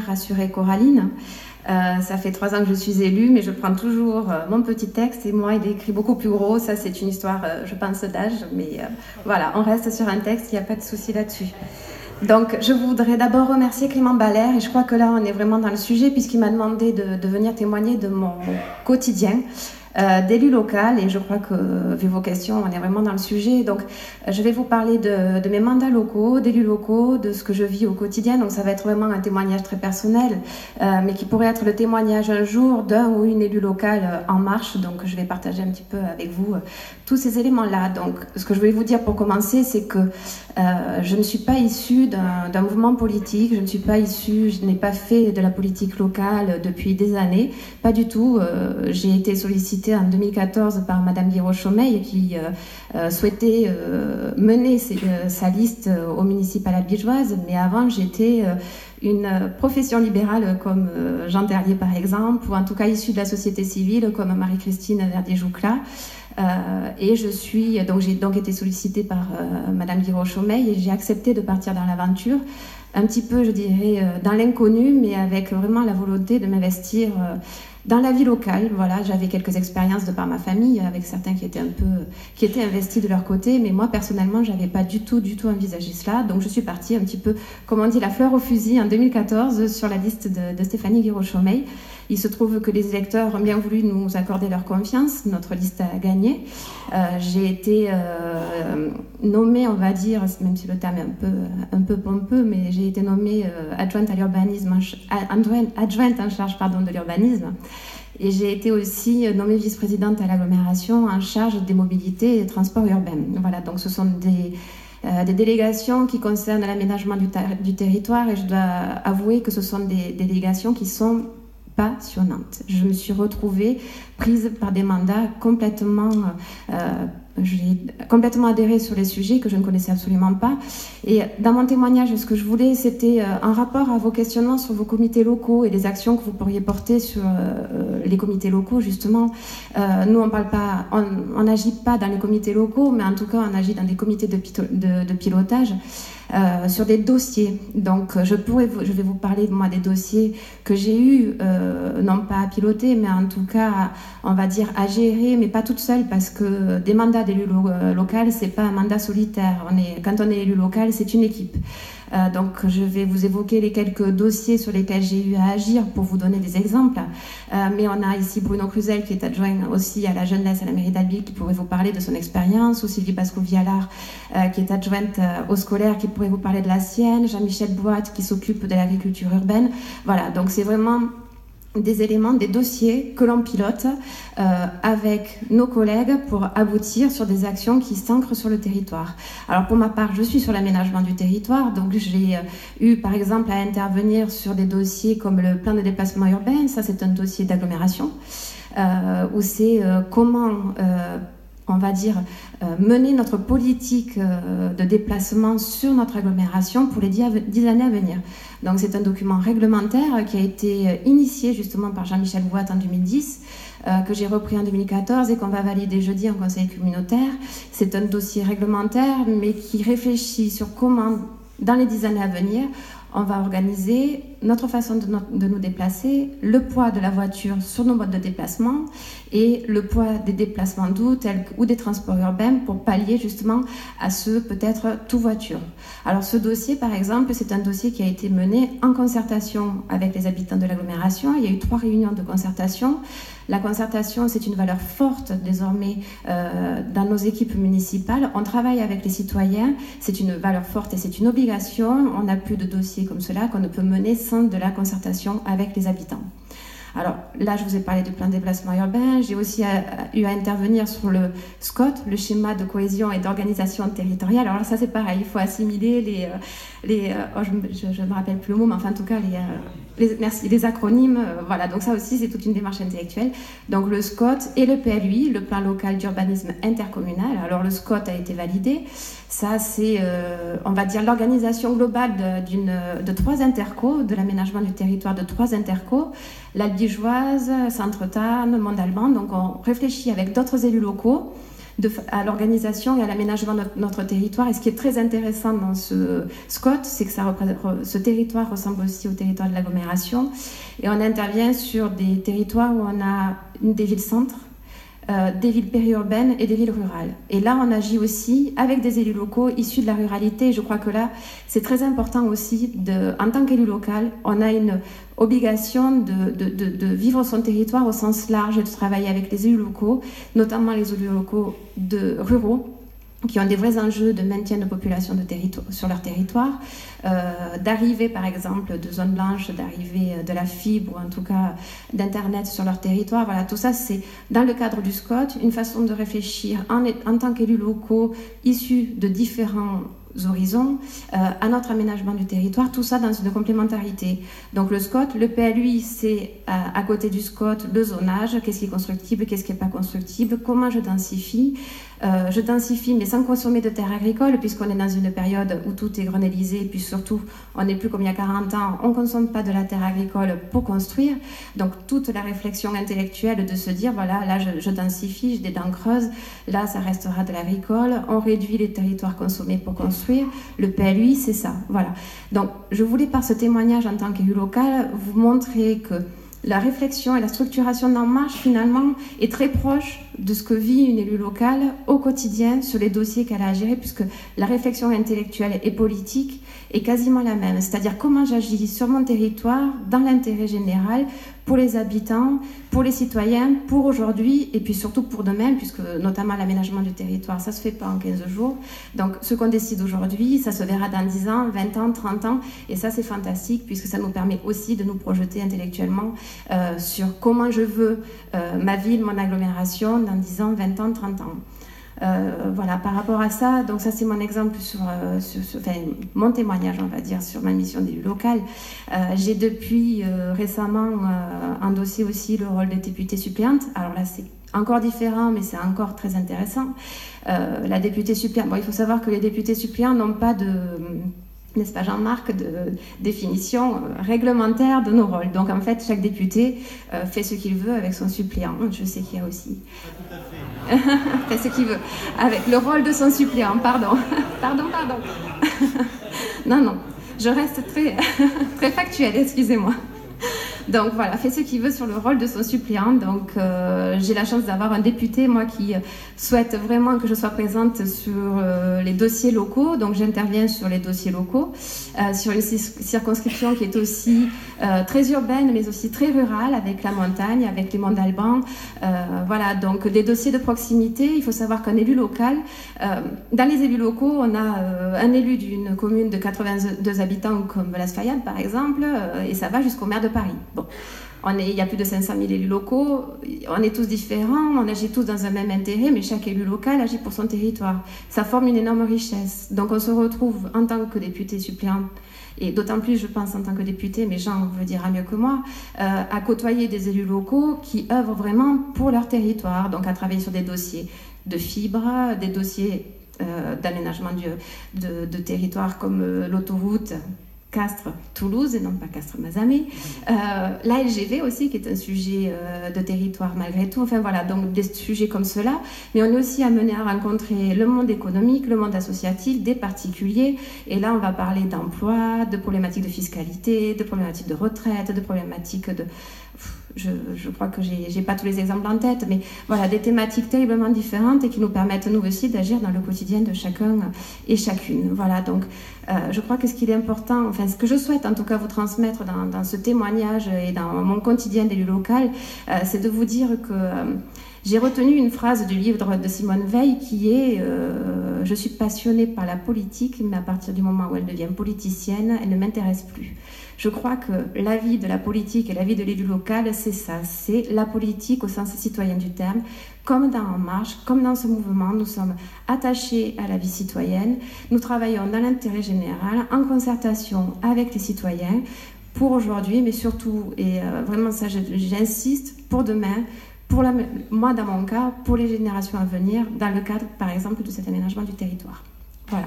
Rassurer Coraline. Ça fait 3 ans que je suis élue, mais je prends toujours mon petit texte et moi il est écrit beaucoup plus gros. Ça c'est une histoire, je pense, d'âge, mais voilà, on reste sur un texte, il n'y a pas de souci là-dessus. Donc je voudrais d'abord remercier Clément Ballaire, et je crois que là on est vraiment dans le sujet puisqu'il m'a demandé de venir témoigner de mon quotidien d'élu local, et je crois que, vu vos questions, on est vraiment dans le sujet. Donc, je vais vous parler de mes mandats locaux, d'élus locaux, de ce que je vis au quotidien. Donc, ça va être vraiment un témoignage très personnel, mais qui pourrait être le témoignage un jour d'un ou une élue locale en marche. Donc, je vais partager un petit peu avec vous tous ces éléments-là. Donc, ce que je voulais vous dire pour commencer, c'est que je ne suis pas issue d'un mouvement politique, je n'ai pas fait de la politique locale depuis des années, pas du tout. J'ai été sollicitée en 2014 par Madame Guiraud-Chaumeil qui souhaitait mener sa liste au municipal albigeoise, mais avant j'étais une profession libérale comme Jean Terlier par exemple, ou en tout cas issue de la société civile comme Marie-Christine Verdier-Joucla. Et j'ai donc été sollicitée par Madame Guiraud-Chaumeil et j'ai accepté de partir dans l'aventure, un petit peu, je dirais, dans l'inconnu, mais avec vraiment la volonté de m'investir dans la vie locale. Voilà, j'avais quelques expériences de par ma famille, avec certains qui étaient investis de leur côté, mais moi personnellement, j'avais pas du tout envisagé cela. Donc je suis partie un petit peu, comme on dit, la fleur au fusil en 2014 sur la liste de Stéphanie Guiraud-Chaumeil. Il se trouve que les électeurs ont bien voulu nous accorder leur confiance. Notre liste a gagné. J'ai été nommée, on va dire, même si le terme est un peu pompeux, mais j'ai été nommée adjointe à l'urbanisme, adjointe en charge de l'urbanisme. Et j'ai été aussi nommée vice-présidente à l'agglomération en charge des mobilités et des transports urbains. Voilà, donc ce sont des délégations qui concernent l'aménagement du territoire, et je dois avouer que ce sont des délégations qui sont passionnante. Je me suis retrouvée prise par des mandats complètement... j'ai complètement adhéré sur les sujets que je ne connaissais absolument pas. Et dans mon témoignage, ce que je voulais, c'était en rapport à vos questionnements sur vos comités locaux et les actions que vous pourriez porter sur les comités locaux, justement. Nous, on n'agit pas dans les comités locaux, mais en tout cas, on agit dans des comités de pilotage. Sur des dossiers. Donc, je vais vous parler, moi, des dossiers que j'ai eus, non pas à piloter, mais en tout cas, on va dire, à gérer, mais pas toute seule, parce que des mandats d'élu local, c'est pas un mandat solitaire. Quand on est élu local, c'est une équipe. Donc, je vais vous évoquer les quelques dossiers sur lesquels j'ai eu à agir pour vous donner des exemples. Mais on a ici Bruno Cruzel, qui est adjoint aussi à la jeunesse à la mairie d'Albi, qui pourrait vous parler de son expérience, ou Sylvie Pasco-Vialard, qui est adjointe au scolaire, qui pourrait vous parler de la sienne, Jean-Michel Boite, qui s'occupe de l'agriculture urbaine. Voilà, donc c'est vraiment des éléments, des dossiers que l'on pilote avec nos collègues pour aboutir sur des actions qui s'ancrent sur le territoire. Alors pour ma part, je suis sur l'aménagement du territoire, donc j'ai eu par exemple à intervenir sur des dossiers comme le plan de déplacement urbain. Ça, c'est un dossier d'agglomération où c'est comment on va dire, mener notre politique de déplacement sur notre agglomération pour les 10 années à venir. Donc c'est un document réglementaire qui a été initié justement par Jean-Michel Boite en 2010, que j'ai repris en 2014 et qu'on va valider jeudi en conseil communautaire. C'est un dossier réglementaire, mais qui réfléchit sur comment, dans les 10 années à venir, on va organiser notre façon de nous déplacer, le poids de la voiture sur nos modes de déplacement et le poids des déplacements doux ou des transports urbains pour pallier justement à ce peut-être tout voiture. Alors ce dossier par exemple, c'est un dossier qui a été mené en concertation avec les habitants de l'agglomération. Il y a eu 3 réunions de concertation. La concertation, c'est une valeur forte désormais dans nos équipes municipales. On travaille avec les citoyens, c'est une valeur forte et c'est une obligation. On n'a plus de dossiers comme cela qu'on ne peut mener sans de la concertation avec les habitants. Alors là, je vous ai parlé du plan de déplacement urbain. J'ai aussi eu à intervenir sur le SCOT, le schéma de cohésion et d'organisation territoriale. Alors là, ça c'est pareil, il faut assimiler je ne me rappelle plus le mot, mais enfin en tout cas les acronymes. Voilà, donc ça aussi c'est toute une démarche intellectuelle. Donc le SCOT et le PLUI, le plan local d'urbanisme intercommunal. Alors le SCOT a été validé. Ça c'est, on va dire, l'organisation globale de 3 intercos, de l'aménagement du territoire de 3 intercos. L'Albigeoise, Centre-Tarn, Mont-d'Alban. Donc on réfléchit avec d'autres élus locaux à l'organisation et à l'aménagement de notre territoire. Et ce qui est très intéressant dans ce SCOT, c'est que ce territoire ressemble aussi au territoire de l'agglomération. Et on intervient sur des territoires où on a des villes-centres, des villes périurbaines et des villes rurales. Et là, on agit aussi avec des élus locaux issus de la ruralité. Et je crois que là, c'est très important aussi, en tant qu'élu local, on a une obligation de vivre son territoire au sens large et de travailler avec les élus locaux, notamment les élus locaux ruraux, qui ont des vrais enjeux de maintien de population sur leur territoire, d'arrivée par exemple de zones blanches, d'arrivée de la fibre ou en tout cas d'Internet sur leur territoire. Voilà, tout ça c'est dans le cadre du SCOT, une façon de réfléchir en tant qu'élus locaux issus de différents horizons à notre aménagement du territoire, tout ça dans une complémentarité. Donc le SCOT, le PLUI, c'est à côté du SCOT le zonage, qu'est-ce qui est constructible, qu'est-ce qui n'est pas constructible, comment je densifie. Je densifie mais sans consommer de terres agricoles puisqu'on est dans une période où tout est grenélisé et puis surtout on n'est plus comme il y a 40 ans, on ne consomme pas de la terre agricole pour construire. Donc toute la réflexion intellectuelle de se dire voilà, là je densifie, j'ai des dents creuses, là ça restera de l'agricole, on réduit les territoires consommés pour construire. Le PLUI c'est ça, voilà. Donc je voulais par ce témoignage en tant qu'élu local vous montrer que la réflexion et la structuration d'En Marche, finalement, est très proche de ce que vit une élue locale au quotidien sur les dossiers qu'elle a à gérer, puisque la réflexion intellectuelle et politique est quasiment la même. C'est-à-dire comment j'agis sur mon territoire, dans l'intérêt général, pour les habitants, pour les citoyens, pour aujourd'hui, et puis surtout pour demain, puisque notamment l'aménagement du territoire, ça ne se fait pas en 15 jours. Donc ce qu'on décide aujourd'hui, ça se verra dans 10 ans, 20 ans, 30 ans, et ça c'est fantastique, puisque ça nous permet aussi de nous projeter intellectuellement sur comment je veux ma ville, mon agglomération dans 10 ans, 20 ans, 30 ans. Voilà, par rapport à ça, donc ça c'est mon exemple enfin, mon témoignage, on va dire, sur ma mission d'élu local. J'ai depuis récemment endossé aussi le rôle de députée suppléante. Alors là, c'est encore différent, mais c'est encore très intéressant. La députée suppléante, bon, il faut savoir que les députés suppléants n'ont pas de... n'est-ce pas Jean-Marc, de définition réglementaire de nos rôles. Donc en fait, chaque député fait ce qu'il veut avec son suppléant. Je sais qu'il y a aussi... Pas tout à fait. fait ce qu'il veut. Avec le rôle de son suppléant, pardon. Pardon. Non, je reste très, très factuelle, excusez-moi. Donc voilà, fait ce qu'il veut sur le rôle de son suppléant. Donc j'ai la chance d'avoir un député, moi, qui souhaite vraiment que je sois présente sur les dossiers locaux. Donc j'interviens sur les dossiers locaux, sur une circonscription qui est aussi très urbaine, mais aussi très rurale, avec la montagne, avec les monts d'Alban. Voilà, donc des dossiers de proximité. Il faut savoir qu'un élu local, dans les élus locaux, on a un élu d'une commune de 82 habitants comme Las Fayades, par exemple, et ça va jusqu'au maire de Paris. Bon, il y a plus de 500 000 élus locaux, on est tous différents, on agit tous dans un même intérêt, mais chaque élu local agit pour son territoire. Ça forme une énorme richesse. Donc on se retrouve en tant que député suppléant, et d'autant plus je pense en tant que député, mais Jean vous le dira mieux que moi, à côtoyer des élus locaux qui œuvrent vraiment pour leur territoire, donc à travailler sur des dossiers de fibre, des dossiers d'aménagement de territoire comme l'autoroute Castres-Toulouse et non pas Castres-Mazamet. La LGV aussi, qui est un sujet de territoire malgré tout. Enfin voilà, donc des sujets comme cela. Mais on est aussi amené à rencontrer le monde économique, le monde associatif, des particuliers. Et là, on va parler d'emploi, de problématiques de fiscalité, de problématiques de retraite, de problématiques de... Je crois que j'ai pas tous les exemples en tête, mais voilà, des thématiques terriblement différentes et qui nous permettent, nous aussi, d'agir dans le quotidien de chacun et chacune. Voilà, donc je crois que ce qu'il est important, enfin ce que je souhaite en tout cas vous transmettre dans ce témoignage et dans mon quotidien d'élu local, c'est de vous dire que j'ai retenu une phrase du livre de Simone Veil qui est « Je suis passionnée par la politique, mais à partir du moment où elle devient politicienne, elle ne m'intéresse plus ». Je crois que la vie de la politique et la vie de l'élu local, c'est ça, c'est la politique au sens citoyen du terme. Comme dans En Marche, comme dans ce mouvement, nous sommes attachés à la vie citoyenne. Nous travaillons dans l'intérêt général, en concertation avec les citoyens, pour aujourd'hui, mais surtout, et vraiment ça j'insiste, pour demain, moi dans mon cas, pour les générations à venir, dans le cadre par exemple de cet aménagement du territoire. Voilà.